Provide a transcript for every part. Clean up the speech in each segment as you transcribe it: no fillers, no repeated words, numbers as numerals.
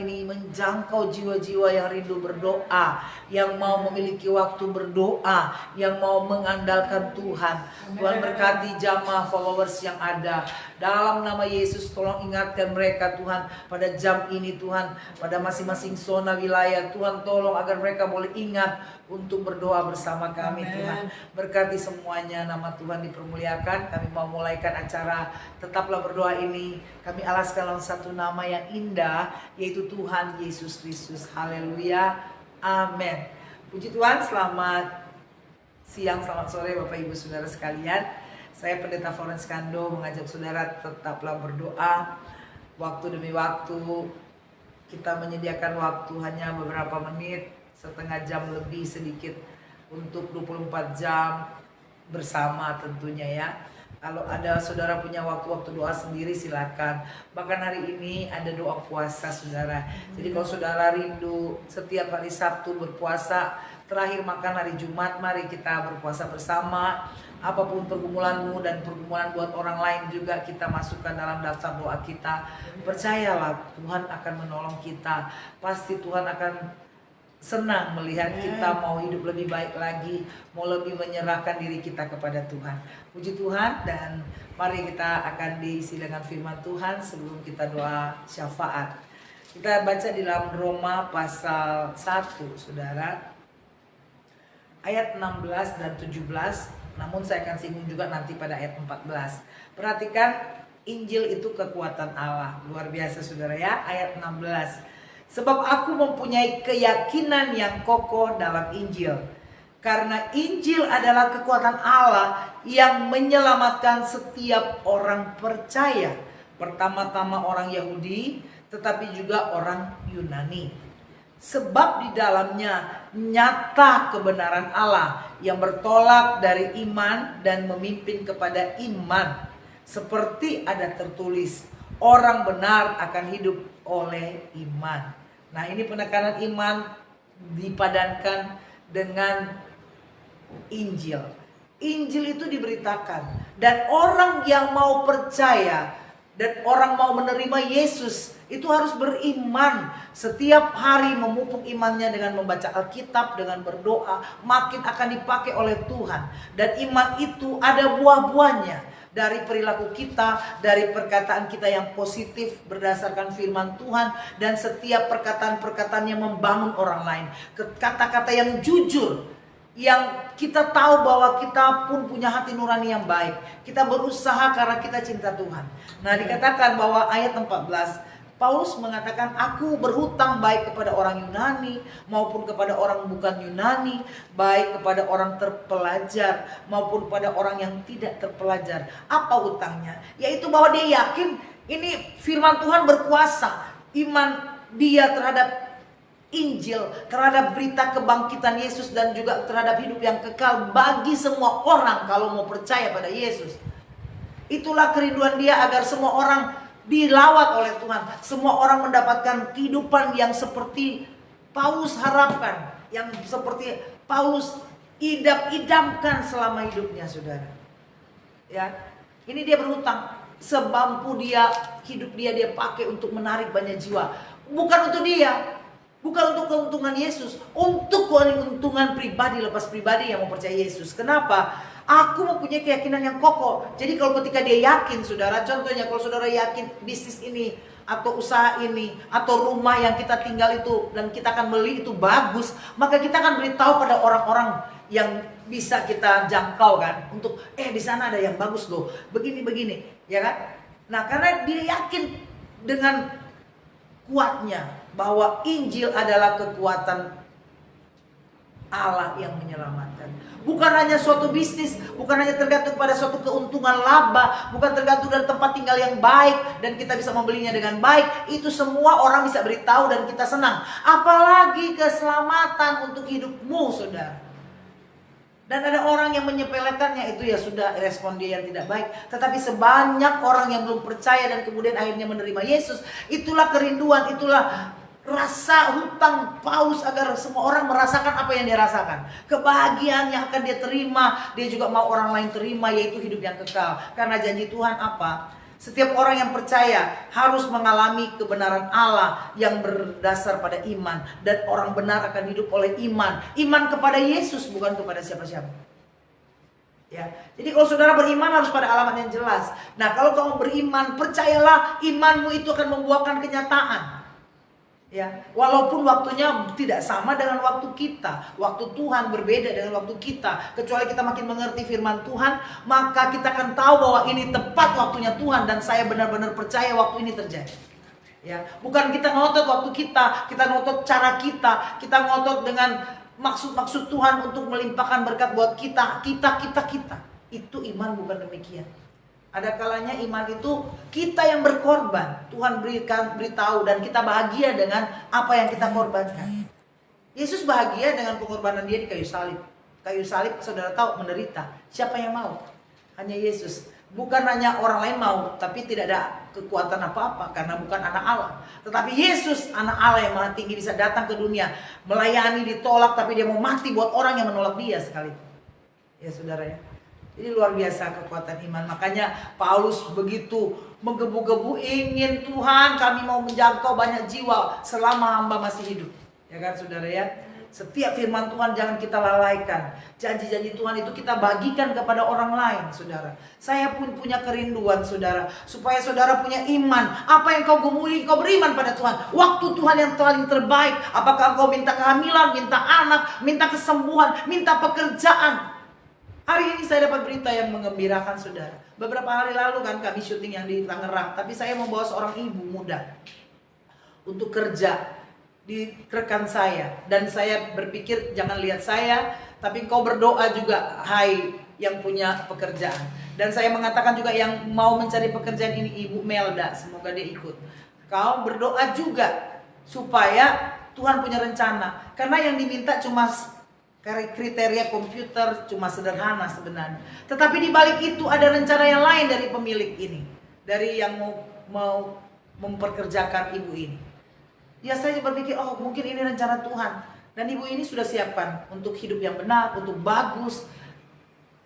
ini menjangkau jiwa-jiwa yang rindu berdoa, yang mau memiliki waktu berdoa, yang mau mengandalkan Tuhan. Tuhan berkati jamaah followers yang ada. Dalam nama Yesus tolong ingatkan mereka Tuhan pada jam ini Tuhan, pada masing-masing zona wilayah Tuhan, tolong agar mereka boleh ingat untuk berdoa bersama kami. Tuhan berkati semuanya, nama Tuhan dipermuliakan. Kami mau mulaikan acara Tetaplah Berdoa ini. Kami alaskan dalam satu nama yang indah, yaitu Tuhan Yesus Kristus. Haleluya, amin. Puji Tuhan, selamat siang, selamat sore Bapak Ibu Saudara sekalian. Saya Pendeta Florence Kando mengajak saudara tetaplah berdoa. Waktu demi waktu kita menyediakan waktu hanya beberapa menit, setengah jam lebih sedikit untuk 24 jam bersama tentunya ya. Kalau ada saudara punya waktu-waktu doa sendiri silakan. Bahkan hari ini ada doa puasa saudara. Jadi kalau saudara rindu setiap hari Sabtu berpuasa, terakhir makan hari Jumat, mari kita berpuasa bersama. Apapun pergumulanmu dan pergumulan buat orang lain juga kita masukkan dalam daftar doa kita. Percayalah Tuhan akan menolong kita. Pasti Tuhan akan senang melihat kita mau hidup lebih baik lagi, mau lebih menyerahkan diri kita kepada Tuhan. Puji Tuhan, dan mari kita akan diisi dengan firman Tuhan sebelum kita doa syafaat. Kita baca di dalam Roma pasal 1 saudara, ayat 16 dan 17. Namun saya akan singgung juga nanti pada ayat 14. Perhatikan, Injil itu kekuatan Allah. Luar biasa saudara ya, ayat 16. Sebab aku mempunyai keyakinan yang kokoh dalam Injil. Karena Injil adalah kekuatan Allah yang menyelamatkan setiap orang percaya. Pertama-tama orang Yahudi, tetapi juga orang Yunani. Sebab di dalamnya nyata kebenaran Allah yang bertolak dari iman dan memimpin kepada iman. Seperti ada tertulis, orang benar akan hidup oleh iman. Nah, ini penekanan iman dipadankan dengan Injil. Injil itu diberitakan, dan orang yang mau percaya dan orang mau menerima Yesus itu harus beriman. Setiap hari memupuk imannya dengan membaca Alkitab, dengan berdoa, makin akan dipakai oleh Tuhan. Dan iman itu ada buah-buahnya. Dari perilaku kita, dari perkataan kita yang positif berdasarkan firman Tuhan, dan setiap perkataan-perkataan yang membangun orang lain. Kata-kata yang jujur, yang kita tahu bahwa kita pun punya hati nurani yang baik. Kita berusaha karena kita cinta Tuhan. Nah, dikatakan bahwa ayat 14, Paulus mengatakan, aku berhutang baik kepada orang Yunani maupun kepada orang bukan Yunani, baik kepada orang terpelajar maupun pada orang yang tidak terpelajar. Apa hutangnya? Yaitu bahwa dia yakin ini firman Tuhan berkuasa. Iman dia terhadap Injil, terhadap berita kebangkitan Yesus, dan juga terhadap hidup yang kekal bagi semua orang kalau mau percaya pada Yesus. Itulah kerinduan dia agar semua orang dilawat oleh Tuhan. Semua orang mendapatkan kehidupan yang seperti Paulus harapkan, yang seperti Paulus idam-idamkan selama hidupnya saudara. Ya, ini dia berhutang. Semampu dia, hidup dia pakai untuk menarik banyak jiwa. Bukan untuk dia, bukan untuk keuntungan Yesus, untuk keuntungan pribadi, lepas pribadi yang mempercayai Yesus. Kenapa? Aku mempunyai keyakinan yang kokoh. Jadi kalau ketika dia yakin saudara, contohnya kalau saudara yakin bisnis ini atau usaha ini atau rumah yang kita tinggal itu dan kita akan beli itu bagus, maka kita akan beritahu pada orang-orang yang bisa kita jangkau kan, untuk di sana ada yang bagus loh, begini ya kan. Nah, karena dia yakin dengan kuatnya bahwa Injil adalah kekuatan Allah yang menyelamatkan. Bukan hanya suatu bisnis, bukan hanya tergantung pada suatu keuntungan laba, bukan tergantung dari tempat tinggal yang baik dan kita bisa membelinya dengan baik. Itu semua orang bisa beritahu dan kita senang. Apalagi keselamatan untuk hidupmu saudara. Dan ada orang yang menyepelekannya, itu ya sudah respon dia yang tidak baik. Tetapi sebanyak orang yang belum percaya dan kemudian akhirnya menerima Yesus, itulah kerinduan, itulah rasa hutang Paulus agar semua orang merasakan apa yang dia rasakan. Kebahagiaan yang akan dia terima, dia juga mau orang lain terima, yaitu hidup yang kekal. Karena janji Tuhan apa? Setiap orang yang percaya harus mengalami kebenaran Allah yang berdasar pada iman. Dan orang benar akan hidup oleh iman. Iman kepada Yesus, bukan kepada siapa-siapa. Ya. Jadi kalau saudara beriman harus pada alamat yang jelas. Nah, kalau kamu beriman, percayalah imanmu itu akan membuahkan kenyataan. Ya, walaupun waktunya tidak sama dengan waktu kita, waktu Tuhan berbeda dengan waktu kita. Kecuali kita makin mengerti firman Tuhan, maka kita akan tahu bahwa ini tepat waktunya Tuhan dan saya benar-benar percaya waktu ini terjadi. Ya, bukan kita ngotot waktu kita ngotot cara kita ngotot dengan maksud-maksud Tuhan untuk melimpahkan berkat buat kita. Itu iman bukan demikian. Ada kalanya iman itu kita yang berkorban. Tuhan beritahu dan kita bahagia dengan apa yang kita korbankan. Yesus bahagia dengan pengorbanan dia di kayu salib. Kayu salib saudara tahu menderita. Siapa yang mau? Hanya Yesus. Bukan hanya orang lain mau, tapi tidak ada kekuatan apa-apa karena bukan anak Allah. Tetapi Yesus anak Allah yang maha tinggi bisa datang ke dunia, melayani, ditolak, tapi dia mau mati buat orang yang menolak dia sekalipun. Ya saudara ya. Jadi luar biasa kekuatan iman. Makanya Paulus begitu menggebu-gebu, ingin Tuhan kami mau menjangkau banyak jiwa selama hamba masih hidup. Ya kan saudara ya. Setiap firman Tuhan jangan kita lalaikan. Janji-janji Tuhan itu kita bagikan kepada orang lain saudara. Saya pun punya kerinduan saudara. Supaya saudara punya iman. Apa yang kau gumuli, kau beriman pada Tuhan. Waktu Tuhan yang paling terbaik. Apakah kau minta kehamilan, minta anak, minta kesembuhan, minta pekerjaan. Hari ini saya dapat berita yang menggembirakan saudara. Beberapa hari lalu kan kami syuting yang di Tangerang. Tapi saya membawa seorang ibu muda untuk kerja di rekan saya. Dan saya berpikir jangan lihat saya, tapi kau berdoa juga, hai yang punya pekerjaan. Dan saya mengatakan juga yang mau mencari pekerjaan ini Ibu Melda, semoga dia ikut. Kau berdoa juga supaya Tuhan punya rencana. Karena yang diminta cuma kriteria komputer, cuma sederhana sebenarnya. Tetapi di balik itu ada rencana yang lain dari pemilik ini, dari yang mau memperkerjakan ibu ini. Ya saya berpikir, oh mungkin ini rencana Tuhan. Dan ibu ini sudah siapkan untuk hidup yang benar, untuk bagus,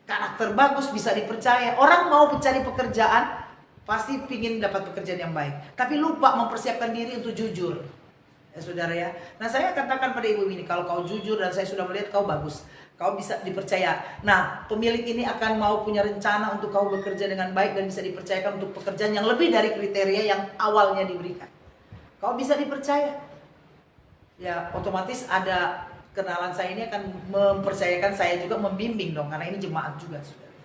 karakter bagus, bisa dipercaya. Orang mau mencari pekerjaan, pasti ingin dapat pekerjaan yang baik. Tapi lupa mempersiapkan diri untuk jujur. Ya saudara ya. Nah saya katakan pada ibu ini, kalau kau jujur dan saya sudah melihat kau bagus, kau bisa dipercaya. Nah pemilik ini akan mau punya rencana untuk kau bekerja dengan baik dan bisa dipercayakan untuk pekerjaan yang lebih dari kriteria yang awalnya diberikan. Kau bisa dipercaya. Ya otomatis ada kenalan saya ini akan mempercayakan saya juga membimbing dong, karena ini jemaat juga saudara.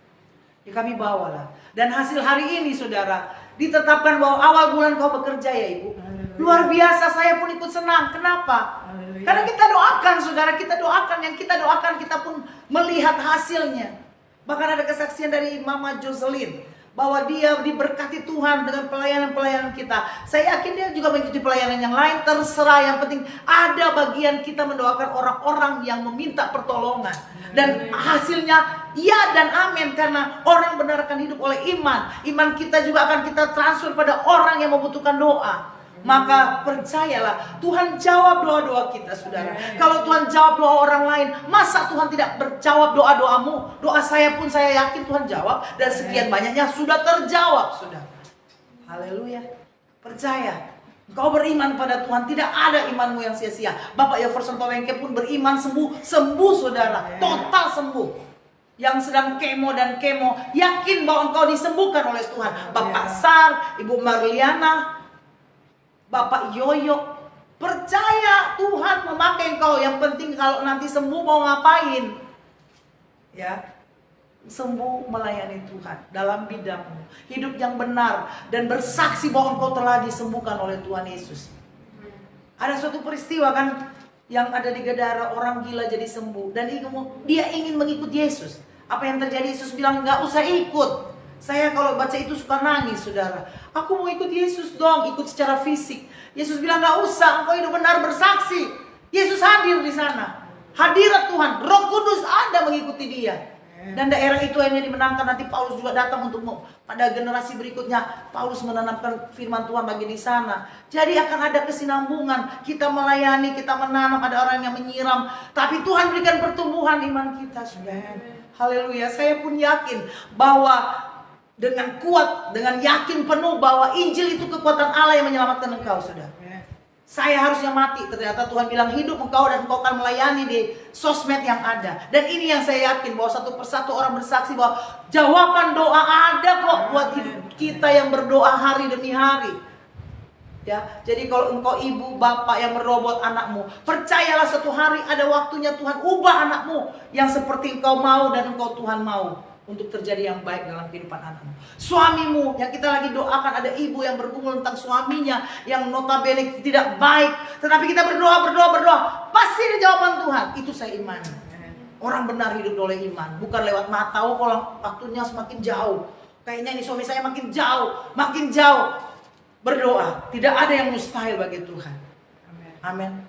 Ya kami bawalah. Dan hasil hari ini saudara, ditetapkan bahwa awal bulan kau bekerja ya ibu. Luar biasa, saya pun ikut senang. Kenapa? Karena kita doakan saudara, kita doakan. Yang kita doakan kita pun melihat hasilnya. Bahkan ada kesaksian dari Mama Jocelyn bahwa dia diberkati Tuhan dengan pelayanan-pelayanan kita. Saya yakin dia juga mengikuti pelayanan yang lain. Terserah, yang penting ada bagian kita mendoakan orang-orang yang meminta pertolongan. Dan hasilnya ya dan amin, karena orang benar akan hidup oleh iman. Iman kita juga akan kita transfer pada orang yang membutuhkan doa. Maka percayalah, Tuhan jawab doa-doa kita saudara. Kalau Tuhan jawab doa orang lain, masa Tuhan tidak berjawab doa-doamu? Doa saya pun saya yakin Tuhan jawab. Dan sekian banyaknya sudah terjawab saudara. Haleluya. Percaya. Kau beriman pada Tuhan, tidak ada imanmu yang sia-sia. Bapak Jefferson Towengke pun beriman sembuh saudara. Total sembuh. Yang sedang kemo dan kemo, yakin bahwa engkau disembuhkan oleh Tuhan. Bapak Sar, Ibu Marliana, Bapak Yoyo, percaya Tuhan memakai engkau. Yang penting kalau nanti sembuh mau ngapain? Ya, sembuh melayani Tuhan dalam bidangmu. Hidup yang benar dan bersaksi bahwa engkau telah disembuhkan oleh Tuhan Yesus. Ada suatu peristiwa kan yang ada di Gadara, orang gila jadi sembuh dan dia ingin mengikut Yesus. Apa yang terjadi? Yesus bilang nggak usah ikut. Saya kalau baca itu suka nangis saudara. Aku mau ikut Yesus dong, ikut secara fisik. Yesus bilang gak usah, engkau hidup benar bersaksi. Yesus hadir di sana. Hadirat Tuhan, Roh Kudus ada mengikuti dia. Dan daerah itu akhirnya dimenangkan. Nanti Paulus juga datang untuk pada generasi berikutnya. Paulus menanamkan firman Tuhan bagi di sana. Jadi akan ada kesinambungan. Kita melayani, kita menanam, ada orang yang menyiram. Tapi Tuhan berikan pertumbuhan iman kita saudara. Haleluya. Saya pun yakin bahwa dengan kuat, dengan yakin penuh bahwa Injil itu kekuatan Allah yang menyelamatkan engkau, saudara. Saya harusnya mati, ternyata Tuhan bilang hidup engkau dan engkau akan melayani di sosmed yang ada. Dan ini yang saya yakin bahwa satu persatu orang bersaksi bahwa jawaban doa ada kok buat hidup kita yang berdoa hari demi hari. Ya, jadi kalau engkau ibu bapak yang berdoa buat anakmu, percayalah suatu hari ada waktunya Tuhan ubah anakmu yang seperti engkau mau dan engkau Tuhan mau untuk terjadi yang baik dalam kehidupan anakmu. Suamimu yang kita lagi doakan, ada ibu yang bergumul tentang suaminya yang notabene tidak baik, tetapi kita berdoa, pasti ada jawaban Tuhan. Itu saya imani. Orang benar hidup oleh iman, bukan lewat mata. Oh, kalau waktunya semakin jauh, kayaknya ini suami saya makin jauh. Berdoa, tidak ada yang mustahil bagi Tuhan. Amin.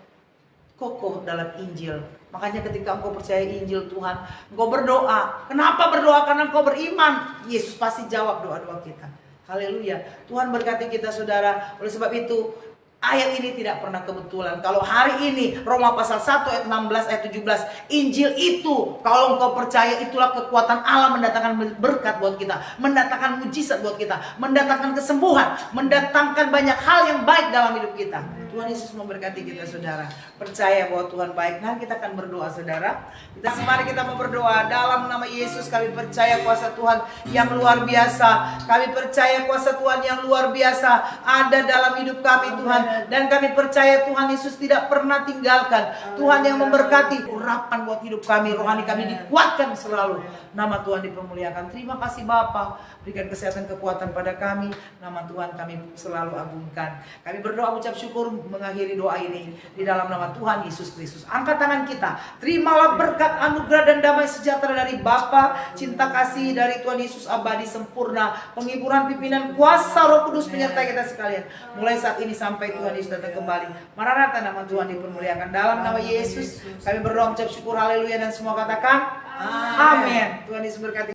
Kokoh dalam Injil. Makanya ketika engkau percaya Injil Tuhan, engkau berdoa. Kenapa berdoa? Karena engkau beriman. Yesus pasti jawab doa-doa kita. Haleluya. Tuhan berkati kita, saudara. Oleh sebab itu, ayat ini tidak pernah kebetulan. Kalau hari ini Roma pasal 1 ayat 16 ayat 17, Injil itu kalau engkau percaya itulah kekuatan Allah mendatangkan berkat buat kita, mendatangkan mujizat buat kita, mendatangkan kesembuhan, mendatangkan banyak hal yang baik dalam hidup kita. Tuhan Yesus memberkati kita, saudara. Percaya bahwa Tuhan baik. Nah, kita akan berdoa, saudara. Mari kita mau berdoa. Dalam nama Yesus kami percaya kuasa Tuhan yang luar biasa. Kami percaya kuasa Tuhan yang luar biasa ada dalam hidup kami, Tuhan. Dan kami percaya Tuhan Yesus tidak pernah tinggalkan. Tuhan yang memberkati urapan buat hidup kami. Rohani kami dikuatkan selalu. Nama Tuhan dipermuliakan. Terima kasih Bapa. Berikan kesehatan kekuatan pada kami. Nama Tuhan kami selalu agungkan. Kami berdoa ucap syukur mengakhiri doa ini di dalam nama Tuhan Yesus Kristus. Angkat tangan kita. Terimalah berkat, anugerah dan damai sejahtera dari Bapa, cinta kasih dari Tuhan Yesus abadi sempurna, penghiburan pimpinan kuasa Roh Kudus menyertai kita sekalian. Mulai saat ini sampai Tuhan Yesus datang kembali. Maranatha, nama Tuhan dipermuliakan. Dalam nama Yesus kami berdoa ucap syukur haleluya dan semua katakan amin. Tuhan Yesus berkati.